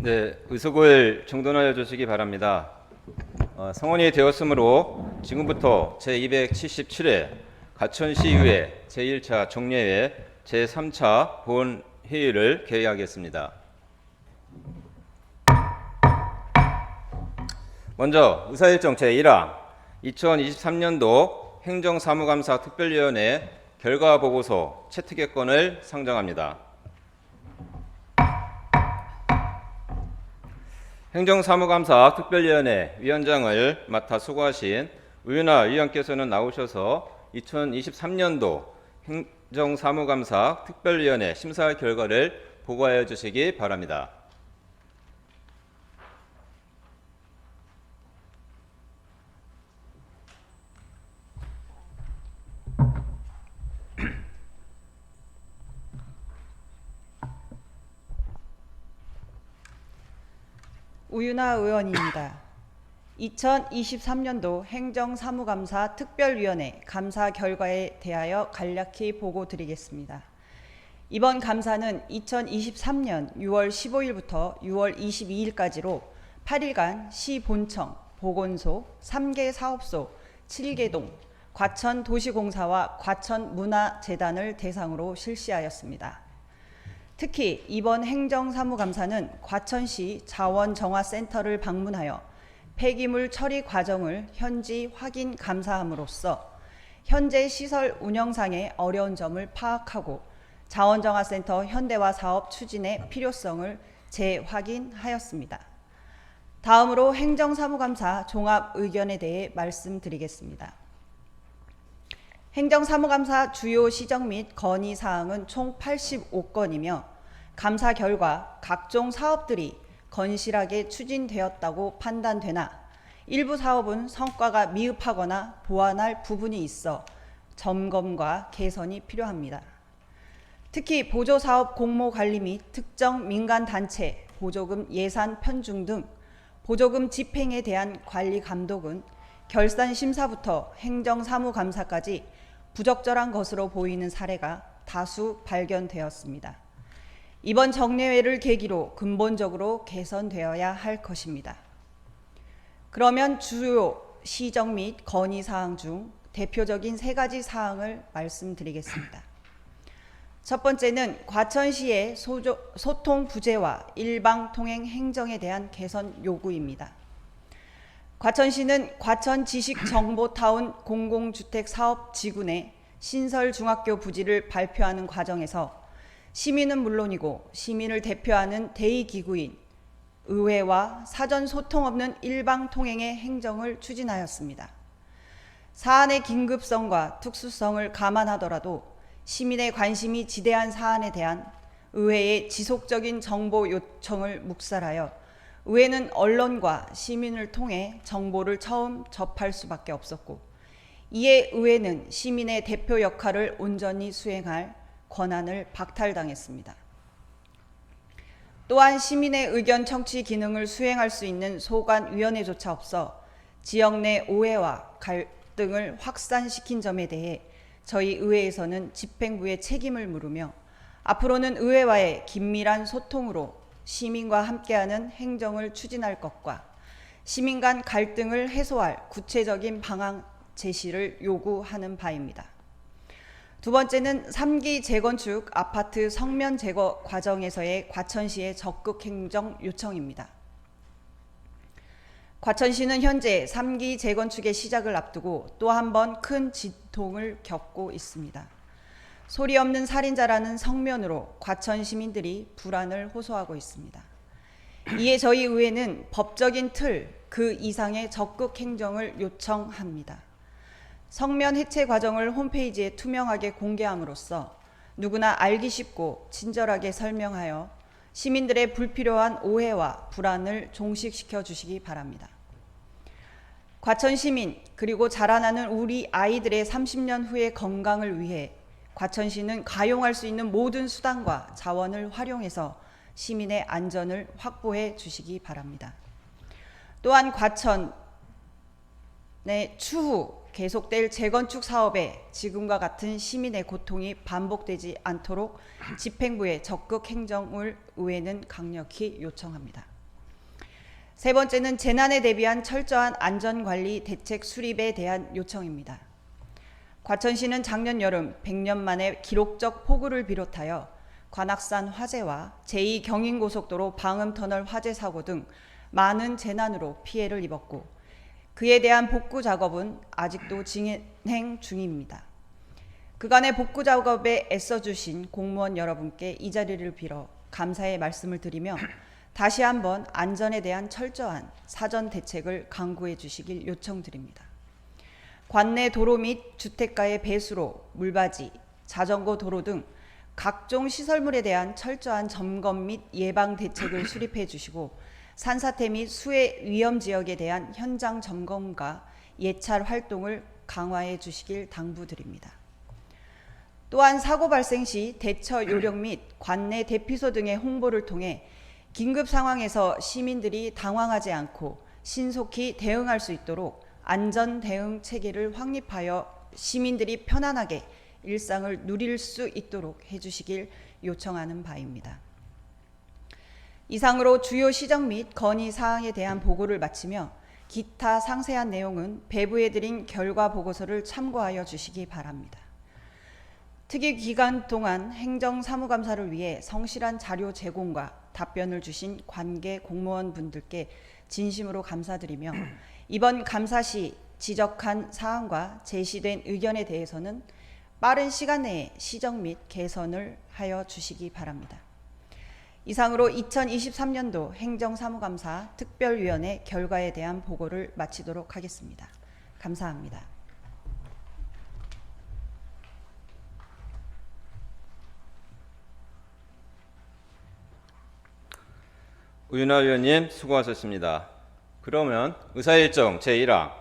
네, 의석을 정돈하여 주시기 바랍니다. 성원이 되었으므로 지금부터 제277회 가천시의회 제1차 정례회 제3차 본회의를 개의하겠습니다. 먼저 의사일정 제1화 2023년도 행정사무감사 특별위원회 결과보고서 채택의건을 상정합니다. 행정사무감사 특별위원회 위원장을 맡아 수고하신 우윤아 위원께서는 나오셔서 2023년도 행정사무감사 특별위원회 심사 결과를 보고하여 주시기 바랍니다. 우윤아 의원입니다. 2023년도 행정사무감사 특별위원회 감사 결과에 대하여 간략히 보고드리겠습니다. 이번 감사는 2023년 6월 15일부터 6월 22일까지로 8일간 시본청, 보건소, 3개 사업소, 7개 동, 과천도시공사와 과천문화재단을 대상으로 실시하였습니다. 특히 이번 행정사무감사는 과천시 자원정화센터를 방문하여 폐기물 처리 과정을 현지 확인 감사함으로써 현재 시설 운영상의 어려운 점을 파악하고 자원정화센터 현대화 사업 추진의 필요성을 재확인하였습니다. 다음으로 행정사무감사 종합 의견에 대해 말씀드리겠습니다. 행정사무감사 주요 시정 및 건의사항은 총 85건이며 감사 결과 각종 사업들이 건실하게 추진되었다고 판단되나 일부 사업은 성과가 미흡하거나 보완할 부분이 있어 점검과 개선이 필요합니다. 특히 보조사업 공모관리 및 특정 민간단체 보조금 예산 편중 등 보조금 집행에 대한 관리 감독은 결산심사부터 행정사무감사까지 부적절한 것으로 보이는 사례가 다수 발견되었습니다. 이번 정례회를 계기로 근본적으로 개선되어야 할 것입니다. 그러면 주요 시정 및 건의사항 중 대표적인 3가지 사항을 말씀드리겠습니다. 첫 번째는 과천시의 소통 부재와 일방통행 행정에 대한 개선 요구입니다. 과천시는 과천지식정보타운 공공주택사업지구 내 신설중학교 부지를 발표하는 과정에서 시민은 물론이고 시민을 대표하는 대의기구인 의회와 사전 소통 없는 일방통행의 행정을 추진하였습니다. 사안의 긴급성과 특수성을 감안하더라도 시민의 관심이 지대한 사안에 대한 의회의 지속적인 정보 요청을 묵살하여 의회는 언론과 시민을 통해 정보를 처음 접할 수밖에 없었고, 이에 의회는 시민의 대표 역할을 온전히 수행할 권한을 박탈당했습니다. 또한 시민의 의견 청취 기능을 수행할 수 있는 소관위원회조차 없어 지역 내 오해와 갈등을 확산시킨 점에 대해 저희 의회에서는 집행부의 책임을 물으며 앞으로는 의회와의 긴밀한 소통으로 시민과 함께하는 행정을 추진할 것과 시민 간 갈등을 해소할 구체적인 방안 제시를 요구하는 바입니다. 두 번째는 3기 재건축 아파트 성면 제거 과정에서의 과천시의 적극 행정 요청입니다. 과천시는 현재 3기 재건축의 시작을 앞두고 또 한 번 큰 진통을 겪고 있습니다. 소리 없는 살인자라는 성면으로 과천 시민들이 불안을 호소하고 있습니다. 이에 저희 의회는 법적인 틀 그 이상의 적극 행정을 요청합니다. 성면 해체 과정을 홈페이지에 투명하게 공개함으로써 누구나 알기 쉽고 친절하게 설명하여 시민들의 불필요한 오해와 불안을 종식시켜 주시기 바랍니다. 과천 시민 그리고 자라나는 우리 아이들의 30년 후의 건강을 위해 과천시는 가용할 수 있는 모든 수단과 자원을 활용해서 시민의 안전을 확보해 주시기 바랍니다. 또한 과천의 추후 계속될 재건축 사업에 지금과 같은 시민의 고통이 반복되지 않도록 집행부의 적극 행정을 의회는 강력히 요청합니다. 세 번째는 재난에 대비한 철저한 안전관리 대책 수립에 대한 요청입니다. 과천시는 작년 여름 100년 만에 기록적 폭우를 비롯하여 관악산 화재와 제2경인고속도로 방음터널 화재 사고 등 많은 재난으로 피해를 입었고 그에 대한 복구 작업은 아직도 진행 중입니다. 그간의 복구 작업에 애써주신 공무원 여러분께 이 자리를 빌어 감사의 말씀을 드리며 다시 한번 안전에 대한 철저한 사전 대책을 강구해 주시길 요청드립니다. 관내 도로 및 주택가의 배수로, 물바지, 자전거 도로 등 각종 시설물에 대한 철저한 점검 및 예방 대책을 수립해 주시고 산사태 및 수해 위험 지역에 대한 현장 점검과 예찰 활동을 강화해 주시길 당부드립니다. 또한 사고 발생 시 대처 요령 및 관내 대피소 등의 홍보를 통해 긴급 상황에서 시민들이 당황하지 않고 신속히 대응할 수 있도록 안전 대응 체계를 확립하여 시민들이 편안하게 일상을 누릴 수 있도록 해주시길 요청하는 바입니다. 이상으로 주요 시정 및 건의 사항에 대한 보고를 마치며 기타 상세한 내용은 배부해드린 결과 보고서를 참고하여 주시기 바랍니다. 특위 기간 동안 행정사무감사를 위해 성실한 자료 제공과 답변을 주신 관계 공무원분들께 진심으로 감사드리며 이번 감사 시 지적한 사항과 제시된 의견에 대해서는 빠른 시간 내에 시정 및 개선을 하여 주시기 바랍니다. 이상으로 2023년도 행정사무감사 특별위원회 결과에 대한 보고를 마치도록 하겠습니다. 감사합니다. 우윤아 위원님 수고하셨습니다. 그러면 의사일정 제1항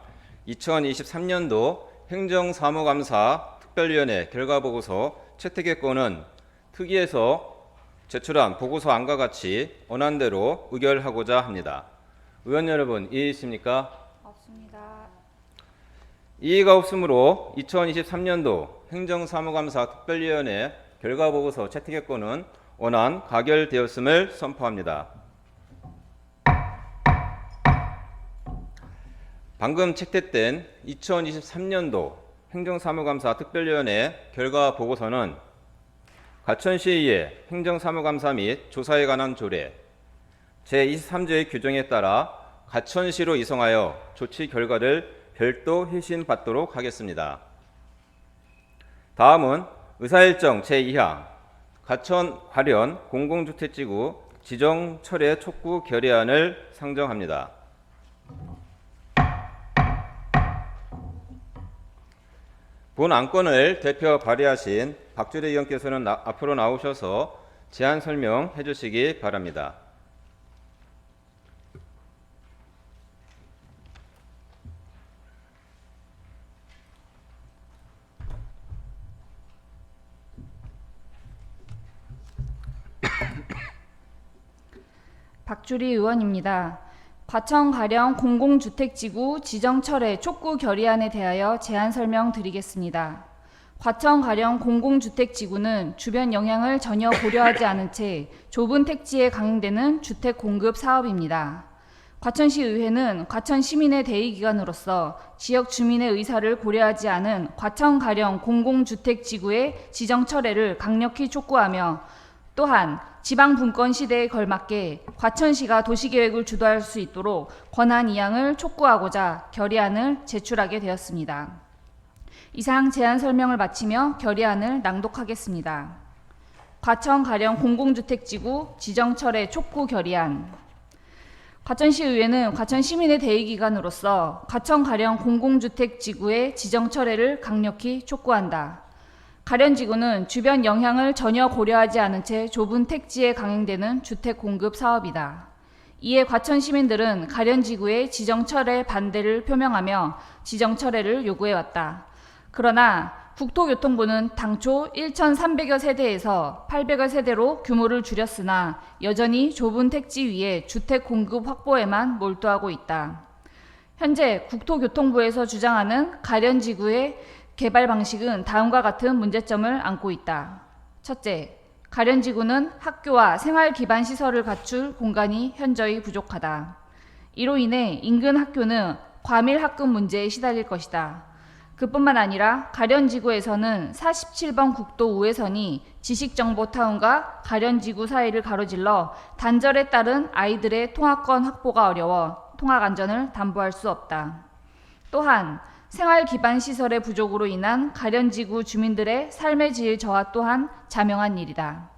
2023년도 행정사무감사 특별위원회 결과보고서 채택의 건은 특위에서 제출한 보고서 안과 같이 원안대로 의결하고자 합니다. 의원 여러분, 이의 있습니까? 없습니다. 이의가 없으므로 2023년도 행정사무감사 특별위원회 결과보고서 채택의 건은 원안 가결되었음을 선포합니다. 방금 채택된 2023년도 행정사무감사 특별위원회 결과보고서는 과천시의회 행정사무감사 및 조사에 관한 조례 제23조의 규정에 따라 과천시로 이송하여 조치 결과를 별도 회신받도록 하겠습니다. 다음은 의사일정 제2항 과천 관련 공공주택지구 지정 철회 촉구 결의안을 상정합니다. 본 안건을 대표 발의하신 박주대 의원께서는 앞으로 나오셔서 제안 설명해 주시기 바랍니다. 박주리 의원입니다. 과천 가령 공공주택지구 지정철회 촉구 결의안에 대하여 제안 설명드리겠습니다. 과천 가령 공공주택지구는 주변 영향을 전혀 고려하지 않은 채 좁은 택지에 강행되는 주택 공급 사업입니다. 과천시의회는 과천 시민의 대의기관으로서 지역 주민의 의사를 고려하지 않은 과천 가령 공공주택지구의 지정철회를 강력히 촉구하며 또한 지방 분권 시대에 걸맞게 과천시가 도시계획을 주도할 수 있도록 권한 이양을 촉구하고자 결의안을 제출하게 되었습니다. 이상 제안 설명을 마치며 결의안을 낭독하겠습니다. 과천 가령 공공주택지구 지정철회 촉구 결의안. 과천시의회는 과천 시민의 대의기관으로서 과천 가령 공공주택지구의 지정철회를 강력히 촉구한다. 가련지구는 주변 영향을 전혀 고려하지 않은 채 좁은 택지에 강행되는 주택 공급 사업이다. 이에 과천 시민들은 가련지구의 지정철회 반대를 표명하며 지정철회를 요구해왔다. 그러나 국토교통부는 당초 1,300여 세대에서 800여 세대로 규모를 줄였으나 여전히 좁은 택지 위에 주택 공급 확보에만 몰두하고 있다. 현재 국토교통부에서 주장하는 가련지구의 개발 방식은 다음과 같은 문제점을 안고 있다. 첫째, 가련지구는 학교와 생활 기반 시설을 갖출 공간이 현저히 부족하다. 이로 인해 인근 학교는 과밀 학급 문제에 시달릴 것이다. 그뿐만 아니라 가련지구에서는 47번 국도 우회선이 지식정보타운과 가련지구 사이를 가로질러 단절에 따른 아이들의 통학권 확보가 어려워 통학 안전을 담보할 수 없다. 또한 생활 기반 시설의 부족으로 인한 가련지구 주민들의 삶의 질 저하 또한 자명한 일이다.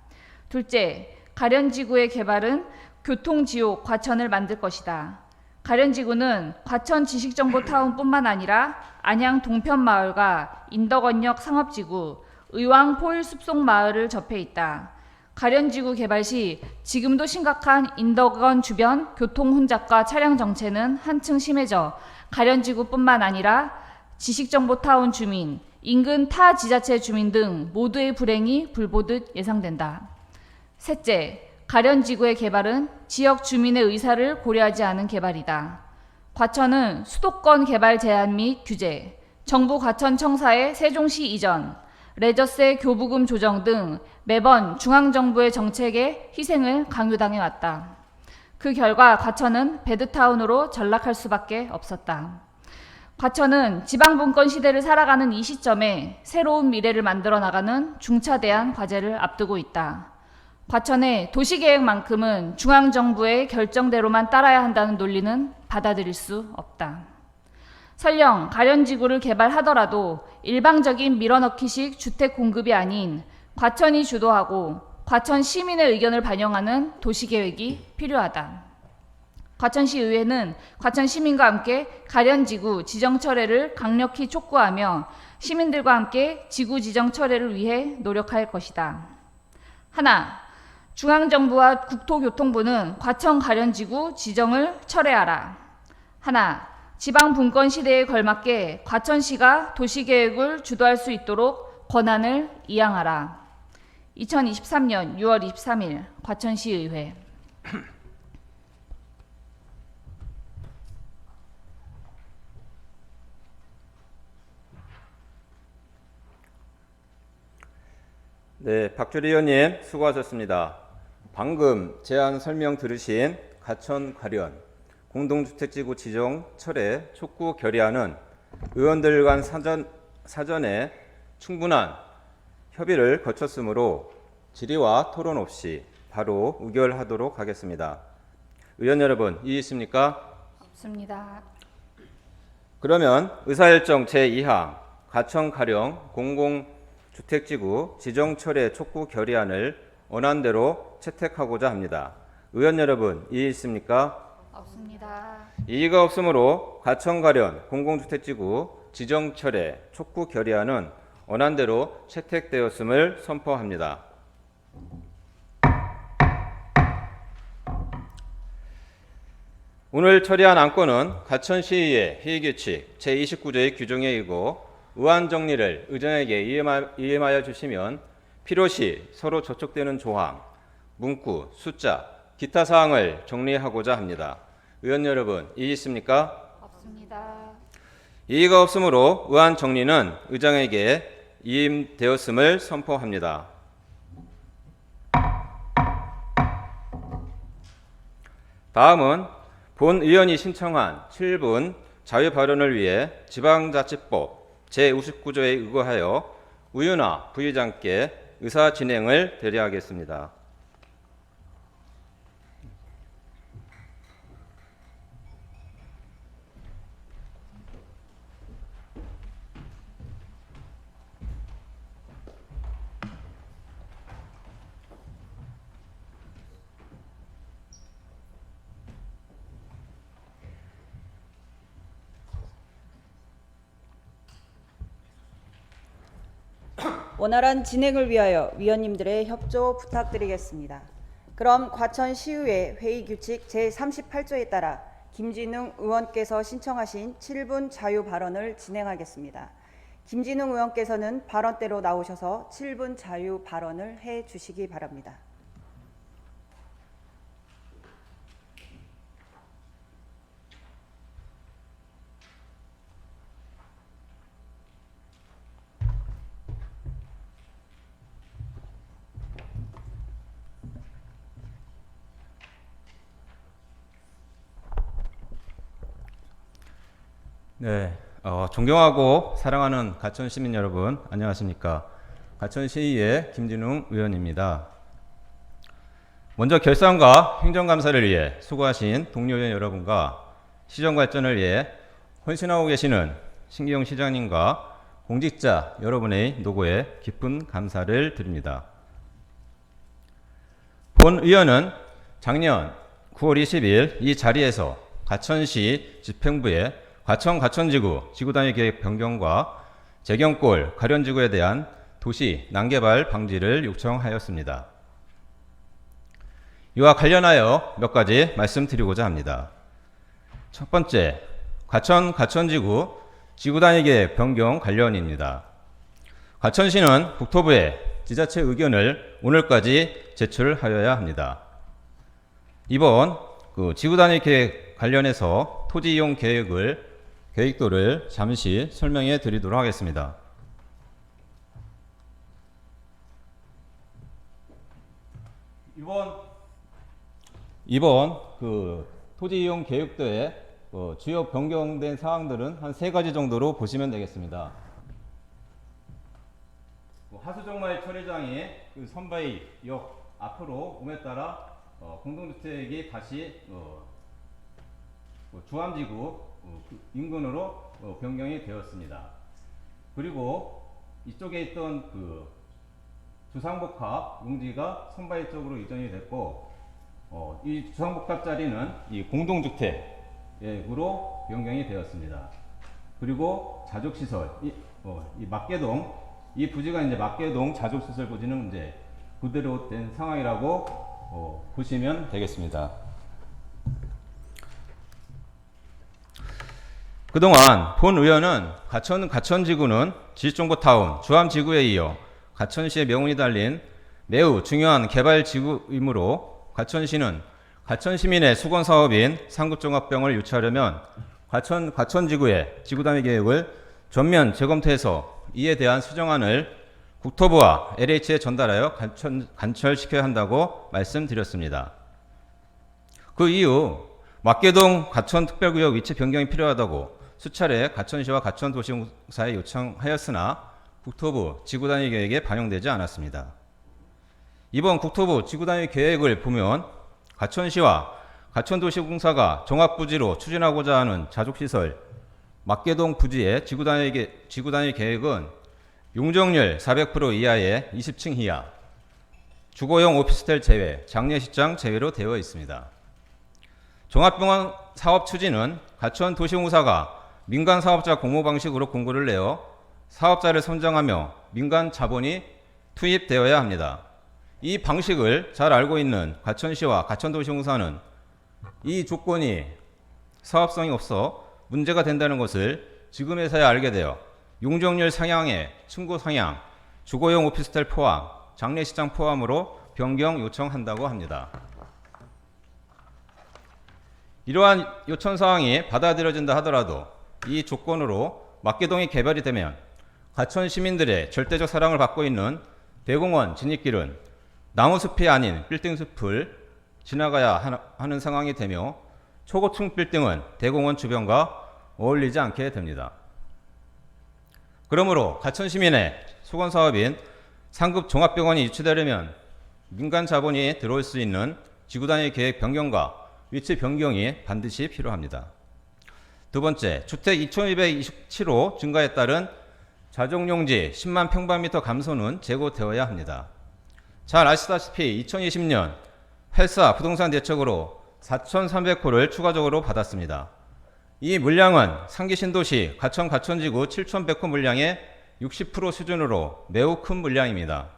둘째, 가련지구의 개발은 교통지옥 과천을 만들 것이다. 가련지구는 과천 지식정보타운뿐만 아니라 안양 동편마을과 인덕원역 상업지구, 의왕 포일숲속마을을 접해 있다. 가련지구 개발 시 지금도 심각한 인덕원 주변 교통 혼잡과 차량 정체는 한층 심해져 가련지구뿐만 아니라 지식정보타운 주민, 인근 타 지자체 주민 등 모두의 불행이 불보듯 예상된다. 셋째, 가련지구의 개발은 지역 주민의 의사를 고려하지 않은 개발이다. 과천은 수도권 개발 제한 및 규제, 정부 과천청사의 세종시 이전, 레저세 교부금 조정 등 매번 중앙정부의 정책에 희생을 강요당해 왔다. 그 결과 과천은 배드타운으로 전락할 수밖에 없었다. 과천은 지방분권 시대를 살아가는 이 시점에 새로운 미래를 만들어 나가는 중차대한 과제를 앞두고 있다. 과천의 도시계획만큼은 중앙정부의 결정대로만 따라야 한다는 논리는 받아들일 수 없다. 설령 가련지구를 개발하더라도 일방적인 밀어넣기식 주택 공급이 아닌 과천이 주도하고 과천 시민의 의견을 반영하는 도시계획이 필요하다. 과천시 의회는 과천 시민과 함께 가련지구 지정 철회를 강력히 촉구하며 시민들과 함께 지구 지정 철회를 위해 노력할 것이다. 하나, 중앙정부와 국토교통부는 과천 가련지구 지정을 철회하라. 하나, 지방분권 시대에 걸맞게 과천시가 도시계획을 주도할 수 있도록 권한을 이양하라. 2023년 6월 23일 과천시의회. 네, 박주리 의원님 수고하셨습니다. 방금 제안 설명 들으신 과천 가련 공동주택지구 지정 철회 촉구 결의안은 의원들 간 사전에 충분한 협의를 거쳤으므로 질의와 토론 없이 바로 의결하도록 하겠습니다. 의원 여러분, 이의 있습니까? 없습니다. 그러면 의사일정 제2항 과천 가령 공공주택지구 지정 철회 촉구 결의안을 원안대로 채택하고자 합니다. 의원 여러분, 이의 있습니까? 없습니다. 이의가 없으므로 과천 가련 공공주택지구 지정 철회 촉구 결의안은 원안대로 채택되었음을 선포합니다. 오늘 처리한 안건은 과천시의회 회의규칙 제29조의 규정에 의거 의안 정리를 의장에게 이임하여 주시면 필요시 서로 저촉되는 조항, 문구, 숫자, 기타 사항을 정리하고자 합니다. 의원 여러분, 이의 있습니까? 없습니다. 이의가 없으므로 의안 정리는 의장에게 이임되었음을 선포합니다. 다음은 본 의원이 신청한 7분 자유 발언을 위해 지방자치법 제59조에 의거하여 우윤아 부의장께 의사 진행을 대리하겠습니다. 원활한 진행을 위하여 위원님들의 협조 부탁드리겠습니다. 그럼 과천시의회 회의규칙 제38조에 따라 김진웅 의원께서 신청하신 7분 자유 발언을 진행하겠습니다. 김진웅 의원께서는 발언대로 나오셔서 7분 자유 발언을 해 주시기 바랍니다. 네, 존경하고 사랑하는 가천 시민 여러분, 안녕하십니까? 가천시의회 김진웅 의원입니다. 먼저 결산과 행정감사를 위해 수고하신 동료 의원 여러분과 시정 발전을 위해 헌신하고 계시는 신기용 시장님과 공직자 여러분의 노고에 깊은 감사를 드립니다. 본 의원은 작년 9월 20일 이 자리에서 가천시 집행부에 가천지구 지구단위 계획 변경과 재경골 가련지구에 대한 도시 난개발 방지를 요청하였습니다. 이와 관련하여 몇 가지 말씀드리고자 합니다. 첫 번째, 가천지구 지구단위 계획 변경 관련입니다. 가천시는 국토부에 지자체 의견을 오늘까지 제출하여야 합니다. 이번 지구단위 계획 관련해서 토지 이용 계획도를 잠시 설명해 드리도록 하겠습니다. 이번 토지 이용 계획도에 주요 변경된 사항들은 한 3가지 정도로 보시면 되겠습니다. 하수정말 처리장이 선바위역 앞으로 오에 따라 공동주택이 다시 주암지구 인근으로 변경이 되었습니다. 그리고 이쪽에 있던 주상복합 용지가 선바위 쪽으로 이전이 됐고, 이 주상복합 자리는 이 공동주택으로 변경이 되었습니다. 그리고 자족시설, 이 막계동, 이 부지가 이제 막계동 자족시설 부지는 이제 그대로 된 상황이라고 보시면 되겠습니다. 그동안 본 의원은 가천지구는 지식정보타운 주암지구에 이어 가천시의 명운이 달린 매우 중요한 개발지구이므로 가천시는 가천시민의 수건사업인 상급종합병을 유치하려면 가천지구의 지구단위 계획을 전면 재검토해서 이에 대한 수정안을 국토부와 LH에 전달하여 간철시켜야 한다고 말씀드렸습니다. 그 이후 막계동 가천특별구역 위치 변경이 필요하다고 수차례 가천시와 가천도시공사에 요청하였으나 국토부 지구단위 계획에 반영되지 않았습니다. 이번 국토부 지구단위 계획을 보면 가천시와 가천도시공사가 종합부지로 추진하고자 하는 자족시설 막계동 부지의 지구단위 계획은 용적률 400% 이하의 20층 이하, 주거용 오피스텔 제외, 장례식장 제외로 되어 있습니다. 종합병원 사업 추진은 가천도시공사가 민간 사업자 공모 방식으로 공고를 내어 사업자를 선정하며 민간 자본이 투입되어야 합니다. 이 방식을 잘 알고 있는 가천시와 가천도시공사는 이 조건이 사업성이 없어 문제가 된다는 것을 지금에서야 알게 되어 용적률 상향에 층고 상향, 주거용 오피스텔 포함, 장례식장 포함으로 변경 요청한다고 합니다. 이러한 요청사항이 받아들여진다 하더라도 이 조건으로 막계동이 개발이 되면 가천 시민들의 절대적 사랑을 받고 있는 대공원 진입길은 나무숲이 아닌 빌딩숲을 지나가야 하는 상황이 되며 초고층 빌딩은 대공원 주변과 어울리지 않게 됩니다. 그러므로 가천 시민의 수건사업인 상급 종합병원이 유치되려면 민간 자본이 들어올 수 있는 지구단위 계획 변경과 위치 변경이 반드시 필요합니다. 두 번째, 주택 2227호 증가에 따른 자족용지 10만 평방미터 감소는 재고되어야 합니다. 잘 아시다시피 2020년 8.4 부동산 대책으로 4,300호를 추가적으로 받았습니다. 이 물량은 상기 신도시 가천지구 7,100호 물량의 60% 수준으로 매우 큰 물량입니다.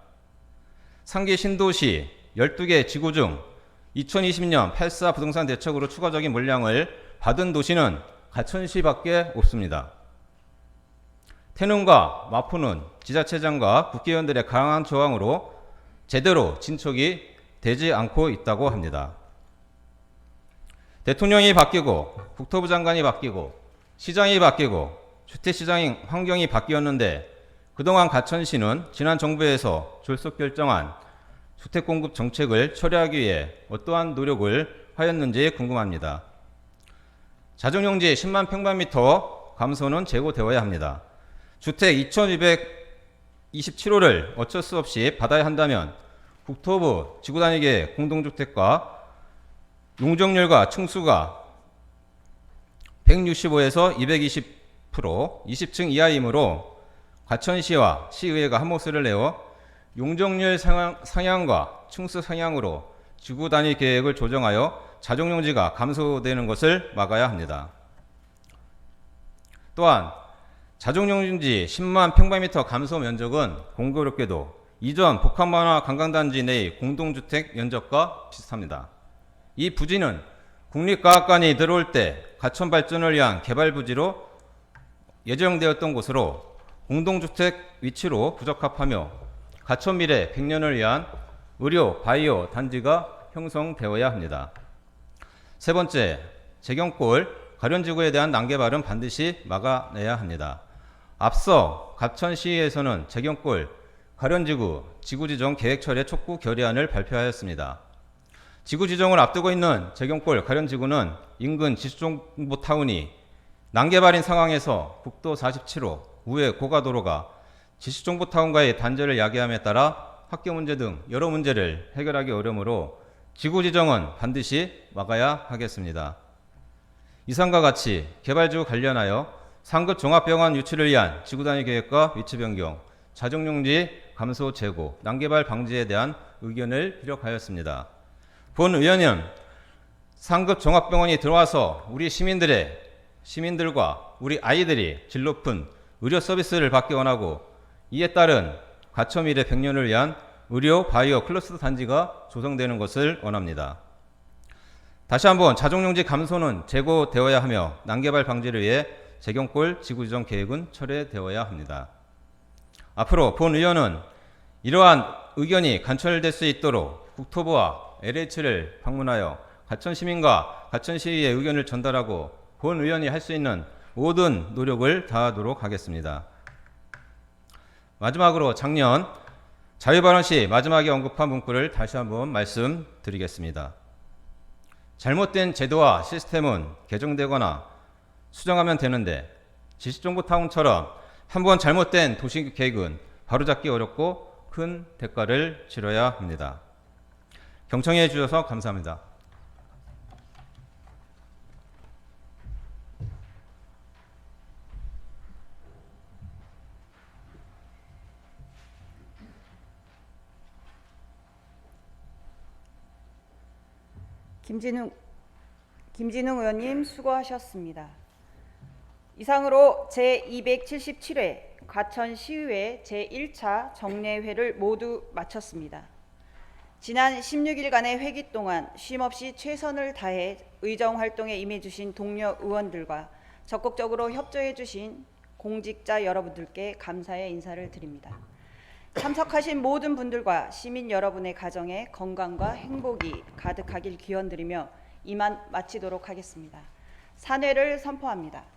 상기 신도시 12개 지구 중 2020년 8.4 부동산 대책으로 추가적인 물량을 받은 도시는 가천시밖에 없습니다. 태릉과 마포는 지자체장과 국회의원들의 강한 저항으로 제대로 진척이 되지 않고 있다고 합니다. 대통령이 바뀌고 국토부 장관이 바뀌고 시장이 바뀌고 주택시장 환경이 바뀌었는데 그동안 가천시는 지난 정부에서 졸속 결정한 주택공급 정책을 처리하기 위해 어떠한 노력을 하였는지 궁금합니다. 자족용지 10만 평방미터 감소는 재고되어야 합니다. 주택 2227호를 어쩔 수 없이 받아야 한다면 국토부 지구단위계 공동주택과 용적률과 층수가 165에서 220%, 20층 이하이므로 과천시와 시의회가 한 몫을 내어 용적률 상향과 층수 상향으로 지구단위 계획을 조정하여 자족용지가 감소되는 것을 막아야 합니다. 또한 자족용지 10만 평방미터 감소 면적은 공교롭게도 이전 복합만화 관광단지 내의 공동주택 면적과 비슷합니다. 이 부지는 국립과학관이 들어올 때 과천 발전을 위한 개발 부지로 예정되었던 곳으로 공동주택 위치로 부적합하며 과천 미래 100년을 위한 의료 바이오 단지가 형성되어야 합니다. 세 번째, 재경골 가련지구에 대한 난개발은 반드시 막아내야 합니다. 앞서 과천시에서는 재경골 가련지구 지구지정 계획철회 촉구 결의안을 발표하였습니다. 지구지정을 앞두고 있는 재경골 가련지구는 인근 지수정보타운이 난개발인 상황에서 국도 47호 우회 고가도로가 지수정보타운과의 단절을 야기함에 따라 학교 문제 등 여러 문제를 해결하기 어려우므로 지구지정은 반드시 막아야 하겠습니다. 이상과 같이 개발지구 관련하여 상급 종합병원 유치를 위한 지구단위 계획과 위치 변경, 자족용지 감소 재고, 난개발 방지에 대한 의견을 피력하였습니다. 본 의원은 상급 종합병원이 들어와서 우리 시민들과 우리 아이들이 질 높은 의료 서비스를 받기 원하고 이에 따른 과천 미래 100년을 위한 의료 바이오 클러스터 단지가 조성되는 것을 원합니다. 다시 한번 자족용지 감소는 재고되어야 하며 난개발 방지를 위해 재경골 지구지정 계획은 철회되어야 합니다. 앞으로 본 의원은 이러한 의견이 관철될 수 있도록 국토부와 LH를 방문하여 과천 시민과 과천시의 의견을 전달하고 본 의원이 할 수 있는 모든 노력을 다하도록 하겠습니다. 마지막으로 작년 자유발언 시 마지막에 언급한 문구를 다시 한번 말씀드리겠습니다. 잘못된 제도와 시스템은 개정되거나 수정하면 되는데 지식정보타운처럼 한번 잘못된 도시계획은 바로잡기 어렵고 큰 대가를 치러야 합니다. 경청해 주셔서 감사합니다. 김진웅 의원님 수고하셨습니다. 이상으로 제277회 과천시의회 제1차 정례회를 모두 마쳤습니다. 지난 16일간의 회기 동안 쉼없이 최선을 다해 의정활동에 임해주신 동료 의원들과 적극적으로 협조해주신 공직자 여러분들께 감사의 인사를 드립니다. 참석하신 모든 분들과 시민 여러분의 가정에 건강과 행복이 가득하길 기원드리며 이만 마치도록 하겠습니다. 산회를 선포합니다.